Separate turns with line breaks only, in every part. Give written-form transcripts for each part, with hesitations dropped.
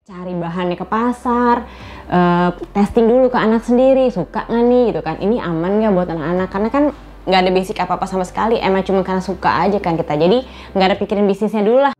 Cari bahannya ke pasar, testing dulu ke anak sendiri, suka nggak nih gitu kan, ini aman nggak buat anak-anak, karena kan nggak ada basic apa-apa sama sekali, emang cuma karena suka aja kan kita, jadi nggak ada pikirin bisnisnya dulu lah.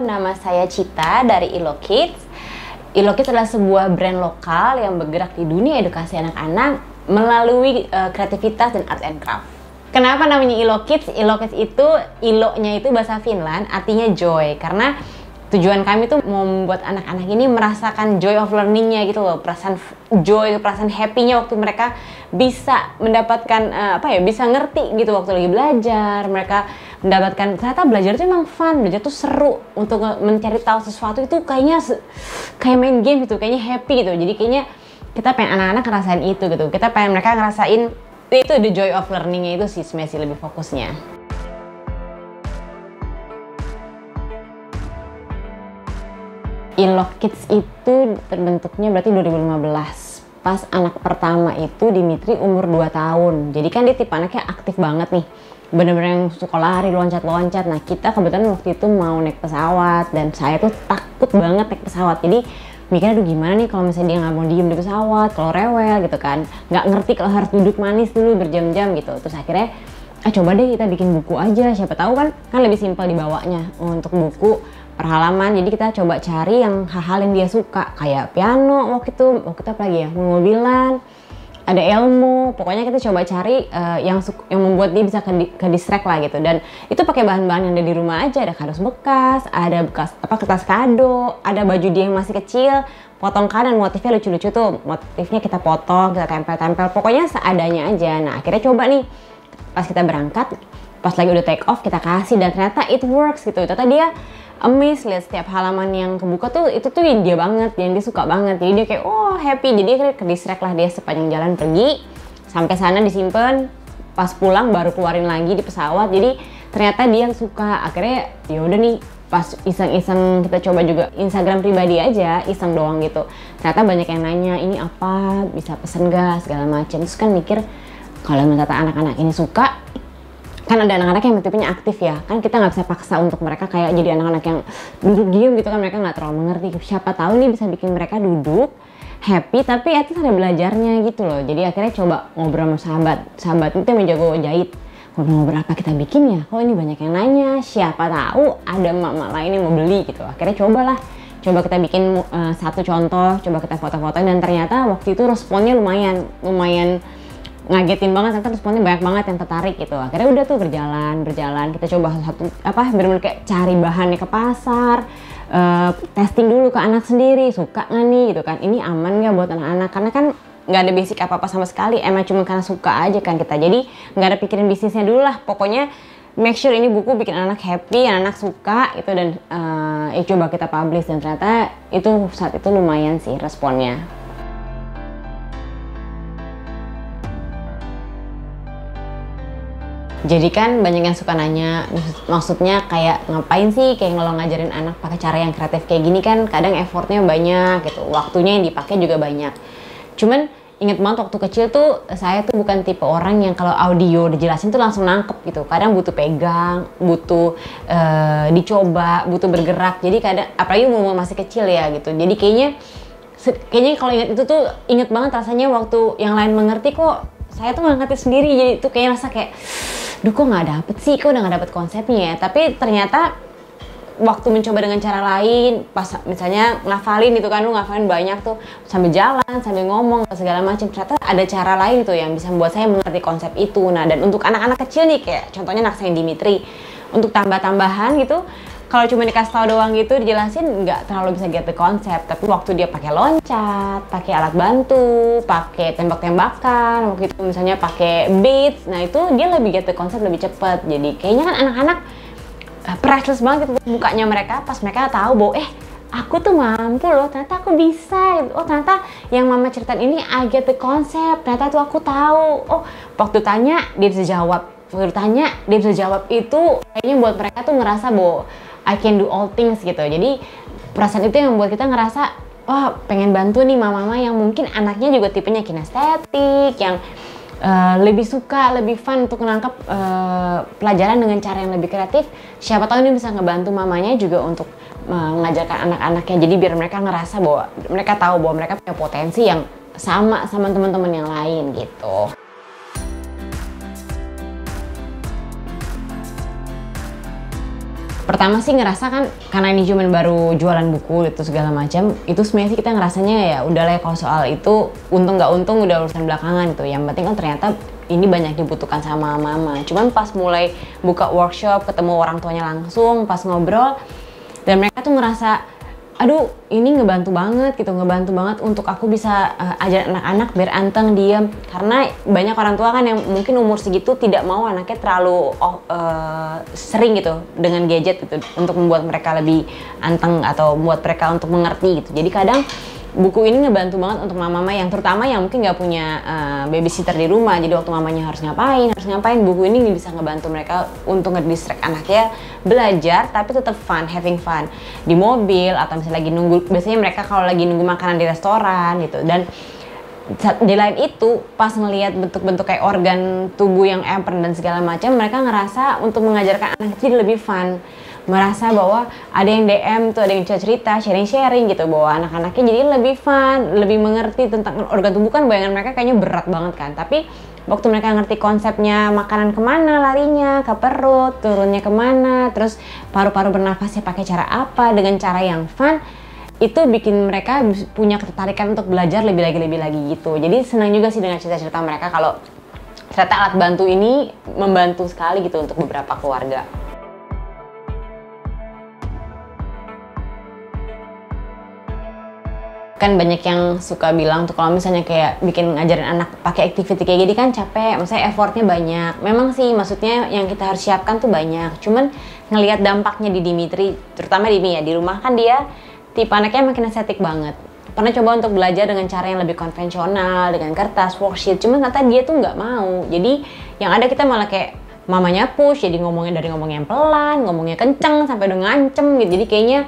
Nama saya Cita dari Ilo Kids. Ilo Kids adalah sebuah brand lokal yang bergerak di dunia edukasi anak-anak melalui kreativitas dan art and craft. Kenapa namanya Ilo Kids? Ilo Kids itu, Ilo-nya itu bahasa Finland, artinya joy. Karena tujuan kami tuh mau membuat anak-anak ini merasakan joy of learning-nya gitu loh, perasaan joy, perasaan happy-nya waktu mereka bisa mendapatkan bisa ngerti gitu waktu lagi belajar. Mereka mendapatkan ternyata belajar itu emang fun, belajar tuh seru, untuk mencari tahu sesuatu itu kayaknya kayak main game gitu, kayaknya happy gitu. Jadi kayaknya kita pengen anak-anak ngerasain itu gitu, kita pengen mereka ngerasain itu, the joy of learning-nya itu sih sebenarnya lebih fokusnya. Ilo Kids itu terbentuknya berarti 2015. Pas anak pertama itu Dimitri umur 2 tahun. Jadi kan dia tipe anaknya aktif banget nih. Bener-bener yang suka lari, loncat-loncat. Nah kita kebetulan waktu itu mau naik pesawat. Dan saya tuh takut banget naik pesawat. Jadi mikirnya aduh gimana nih kalau misalnya dia nggak mau diem di pesawat, kalau rewel gitu kan. Nggak ngerti kalau harus duduk manis dulu berjam-jam gitu. Terus akhirnya coba deh kita bikin buku aja. Siapa tahu kan lebih simpel dibawanya untuk buku per halaman. Jadi kita coba cari yang hal-hal yang dia suka, kayak piano waktu itu apa lagi ya, mobilan, ada ilmu, pokoknya kita coba cari yang membuat dia bisa ke distract lah gitu. Dan itu pakai bahan-bahan yang ada di rumah aja, ada kardus bekas, ada bekas kertas kado, ada baju dia yang masih kecil, potong kanan, motifnya lucu-lucu tuh, motifnya kita potong, kita tempel-tempel, pokoknya seadanya aja. Nah akhirnya coba nih pas kita berangkat, pas lagi udah take off kita kasih, dan ternyata it works gitu. Ternyata dia amazed lihat setiap halaman yang kebuka tuh, itu tuh yang dia banget, yang dia suka banget. Jadi dia kayak oh happy, jadi akhirnya ke distract lah dia sepanjang jalan pergi, sampai sana disimpan, pas pulang baru keluarin lagi di pesawat. Jadi ternyata dia suka. Akhirnya ya udah nih, pas iseng-iseng kita coba juga Instagram pribadi aja, iseng doang gitu. Ternyata banyak yang nanya ini apa, bisa pesen gak segala macam. Terus kan mikir kalau ternyata anak-anak ini suka, kan ada anak-anak yang tipenya aktif ya, kan kita nggak bisa paksa untuk mereka kayak jadi anak-anak yang duduk diem gitu kan, mereka nggak terlalu mengerti. Siapa tahu nih bisa bikin mereka duduk happy tapi itu ada belajarnya gitu loh. Jadi akhirnya coba ngobrol sama sahabat itu yang jago jahit, ngobrol apa kita bikin ya, kok ini banyak yang nanya, siapa tahu ada mama lain yang mau beli gitu. Akhirnya coba kita bikin satu contoh, coba kita foto-fotoin, dan ternyata waktu itu responnya lumayan ngagetin banget, ternyata responnya banyak banget yang tertarik gitu. Akhirnya udah tuh berjalan, kita coba bener-bener kayak cari bahannya ke pasar, testing dulu ke anak sendiri, suka nggak nih gitu kan, ini aman nggak buat anak-anak, karena kan nggak ada basic apa-apa sama sekali, emang cuma karena suka aja kan kita, jadi nggak ada pikirin bisnisnya dulu lah. Pokoknya make sure ini buku bikin anak happy, anak suka itu, dan coba kita publish, dan ternyata itu saat itu lumayan sih responnya. Jadi kan banyak yang suka nanya, maksudnya kayak ngapain sih kayak kalau ngajarin anak pakai cara yang kreatif kayak gini, kan kadang effortnya banyak gitu, waktunya yang dipakai juga banyak. Cuman inget banget waktu kecil tuh saya tuh bukan tipe orang yang kalau audio dijelasin tuh langsung nangkep gitu. Kadang butuh pegang, butuh dicoba, butuh bergerak. Jadi kadang apalagi umur masih kecil ya gitu. Jadi kayaknya kalau inget itu tuh inget banget rasanya waktu yang lain mengerti kok saya tuh nggak ngerti sendiri. Jadi itu kayak rasa kayak duh kok nggak dapet sih, kok udah nggak dapet konsepnya ya. Tapi ternyata waktu mencoba dengan cara lain, pas misalnya ngafalin gitu kan, lu ngafalin banyak tuh sambil jalan, sambil ngomong segala macam, ternyata ada cara lain tuh yang bisa membuat saya mengerti konsep itu. Nah dan untuk anak-anak kecil nih, kayak contohnya anak saya Dimitri, untuk tambah-tambahan gitu, kalau cuma dikasih tahu doang gitu dijelasin nggak terlalu bisa get the concept. Tapi waktu dia pakai loncat, pakai alat bantu, pakai tembak-tembakan, waktu itu misalnya pakai beats, nah itu dia lebih get the concept lebih cepet. Jadi kayaknya kan anak-anak priceless banget gitu mukanya mereka pas mereka tahu bahwa aku tuh mampu loh, ternyata aku bisa. Oh ternyata yang mama ceritain ini I get the concept, ternyata tuh aku tahu. Oh waktu tanya dia bisa jawab, waktu tanya dia bisa jawab, itu kayaknya buat mereka tuh ngerasa bahwa I can do all things gitu. Jadi perasaan itu yang membuat kita ngerasa wah pengen bantu nih mama-mama yang mungkin anaknya juga tipenya kinestetik, yang lebih suka, lebih fun untuk menangkap pelajaran dengan cara yang lebih kreatif. Siapa tahu ini bisa ngebantu mamanya juga untuk mengajarkan anak-anaknya. Jadi biar mereka ngerasa bahwa mereka tahu bahwa mereka punya potensi yang sama teman-teman yang lain gitu. Pertama sih ngerasa kan karena ini cuma baru jualan buku itu segala macam, itu sebenarnya sih kita ngerasanya ya udahlah kalau soal itu untung nggak untung udah urusan belakangan gitu. Yang penting kan ternyata ini banyak dibutuhkan sama mama. Cuman pas mulai buka workshop, ketemu orang tuanya langsung, pas ngobrol, dan mereka tuh ngerasa aduh ini ngebantu banget gitu, ngebantu banget untuk aku bisa ajar anak-anak biar anteng, diam. Karena banyak orang tua kan yang mungkin umur segitu tidak mau anaknya terlalu sering gitu dengan gadget gitu untuk membuat mereka lebih anteng atau membuat mereka untuk mengerti gitu. Jadi kadang buku ini ngebantu banget untuk mama-mama yang terutama yang mungkin nggak punya babysitter di rumah. Jadi waktu mamanya harus ngapain, buku ini bisa ngebantu mereka untuk ngedistract anaknya belajar tapi tetap fun, having fun di mobil atau misalnya lagi nunggu. Biasanya mereka kalau lagi nunggu makanan di restoran gitu. Dan di lain itu pas ngelihat bentuk-bentuk kayak organ tubuh yang emper dan segala macam, mereka ngerasa untuk mengajarkan anak jadi lebih fun. Merasa bahwa ada yang DM tuh, ada yang cerita, sharing gitu, bahwa anak-anaknya jadi lebih fun, lebih mengerti tentang organ tubuh. Kan bayangan mereka kayaknya berat banget kan, tapi waktu mereka ngerti konsepnya makanan kemana larinya, ke perut, turunnya kemana, terus paru-paru bernafasnya pakai cara apa, dengan cara yang fun, itu bikin mereka punya ketertarikan untuk belajar lebih lagi gitu. Jadi senang juga sih dengan cerita-cerita mereka kalau ternyata alat bantu ini membantu sekali gitu untuk beberapa keluarga. Kan banyak yang suka bilang tuh kalau misalnya kayak bikin ngajarin anak pakai activity kayak gini kan capek, misalnya effortnya banyak. Memang sih maksudnya yang kita harus siapkan tuh banyak. Cuman ngelihat dampaknya di Dimitri, terutama di Mia, di rumah kan dia tipe anaknya makin estetik banget. Pernah coba untuk belajar dengan cara yang lebih konvensional, dengan kertas, worksheet, cuman kata dia tuh nggak mau. Jadi yang ada kita malah kayak mamanya push, jadi ngomongnya dari ngomongnya yang pelan, ngomongnya kenceng sampai udah ngancem gitu. Jadi kayaknya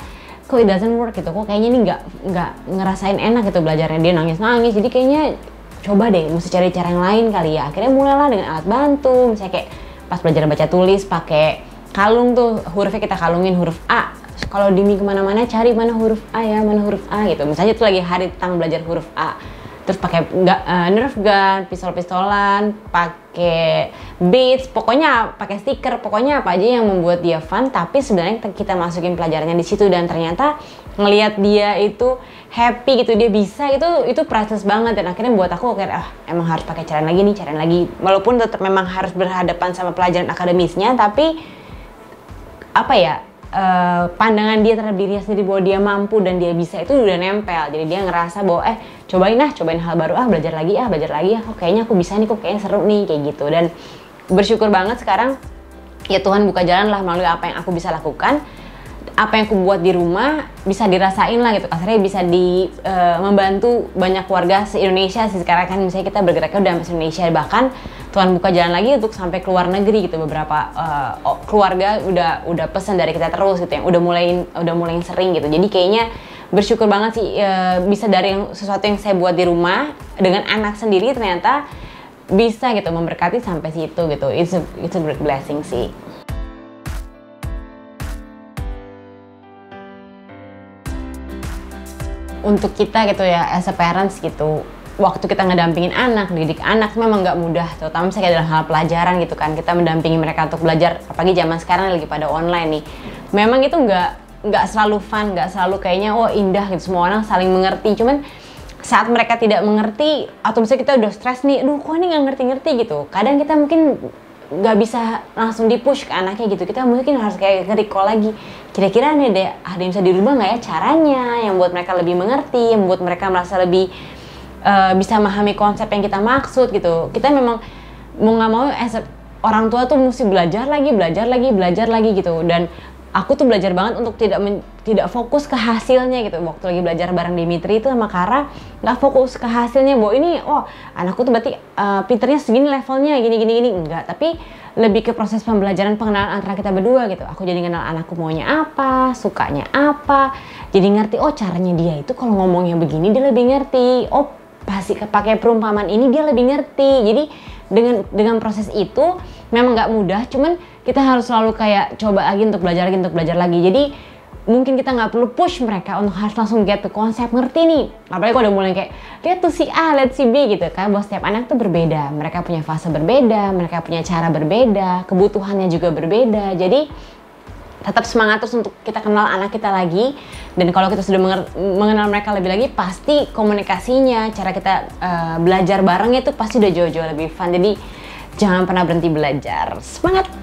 kok it doesn't work gitu, kok kayaknya ini nggak ngerasain enak gitu belajarnya, dia nangis, jadi kayaknya coba deh mesti cari cara yang lain kali ya. Akhirnya mulailah dengan alat bantu, misalnya kayak pas belajar baca tulis pakai kalung tuh, hurufnya kita kalungin huruf A. Kalau Dimi kemana-mana cari mana huruf A ya, mana huruf A gitu. Misalnya tuh lagi hari tentang belajar huruf A, terus pakai nerf gun, pistol-pistolan, pakai beads, pokoknya pakai stiker, pokoknya apa aja yang membuat dia fun. Tapi sebenarnya kita masukin pelajarannya di situ, dan ternyata ngelihat dia itu happy gitu, dia bisa, itu priceless banget. Dan akhirnya buat aku kayak emang harus pakai cara lagi, walaupun tetap memang harus berhadapan sama pelajaran akademisnya, tapi apa ya, pandangan dia terhadap dirinya sendiri bahwa dia mampu dan dia bisa itu udah nempel. Jadi dia ngerasa bahwa cobain hal baru, belajar lagi kok kayaknya aku bisa nih, kok kayaknya seru nih, kayak gitu. Dan bersyukur banget sekarang ya Tuhan buka jalan lah melalui apa yang aku bisa lakukan, apa yang aku buat di rumah bisa dirasain lah gitu, kasarnya bisa membantu banyak keluarga se-Indonesia sih. Sekarang kan misalnya kita bergeraknya udah sampai Indonesia, bahkan Tuhan buka jalan lagi untuk sampai ke luar negeri gitu. Beberapa keluarga udah pesan dari kita terus gitu, yang udah mulai sering gitu. Jadi kayaknya bersyukur banget sih bisa dari sesuatu yang saya buat di rumah dengan anak sendiri ternyata bisa gitu memberkati sampai situ gitu. It's a great blessing sih. Untuk kita gitu ya, as a parents gitu, waktu kita ngedampingin anak, didik anak memang nggak mudah, terutama misalnya dalam hal pelajaran gitu kan. Kita mendampingi mereka untuk belajar, apalagi zaman sekarang lagi pada online nih. Memang itu nggak selalu fun, nggak selalu kayaknya indah gitu, semua orang saling mengerti. Cuman saat mereka tidak mengerti, atau misalnya kita udah stres nih, kok ini nggak ngerti-ngerti gitu. Kadang kita mungkin nggak bisa langsung di-push ke anaknya gitu. Kita mungkin harus kayak nge-recall lagi, kira-kira nih deh ada yang bisa dirubah nggak ya caranya, yang buat mereka lebih mengerti, yang buat mereka merasa lebih bisa memahami konsep yang kita maksud gitu. Kita memang mau nggak mau orang tua tuh mesti belajar lagi gitu. Dan aku tuh belajar banget untuk tidak fokus ke hasilnya gitu. Waktu lagi belajar bareng Dimitri itu sama Kara, nggak fokus ke hasilnya bahwa ini, oh anakku tuh berarti pinternya segini levelnya, gini, enggak. Tapi lebih ke proses pembelajaran, pengenalan antara kita berdua gitu. Aku jadi kenal anakku maunya apa, sukanya apa, jadi ngerti, oh caranya dia itu kalau ngomongnya begini dia lebih ngerti, oh pasti pakai perumpamaan ini dia lebih ngerti. Jadi dengan proses itu memang nggak mudah, cuman kita harus selalu kayak coba lagi untuk belajar lagi. Jadi mungkin kita nggak perlu push mereka untuk harus langsung get to konsep, ngerti nih. Apalagi kalau udah mulai kayak lihat tuh si A, lihat si B gitu kan. Bahwa setiap anak tuh berbeda, mereka punya fase berbeda, mereka punya cara berbeda, kebutuhannya juga berbeda. Jadi tetap semangat terus untuk kita kenal anak kita lagi. Dan kalau kita sudah mengenal mereka lebih lagi, pasti komunikasinya, cara kita belajar barengnya itu pasti udah jauh-jauh lebih fun. Jadi jangan pernah berhenti belajar. Semangat!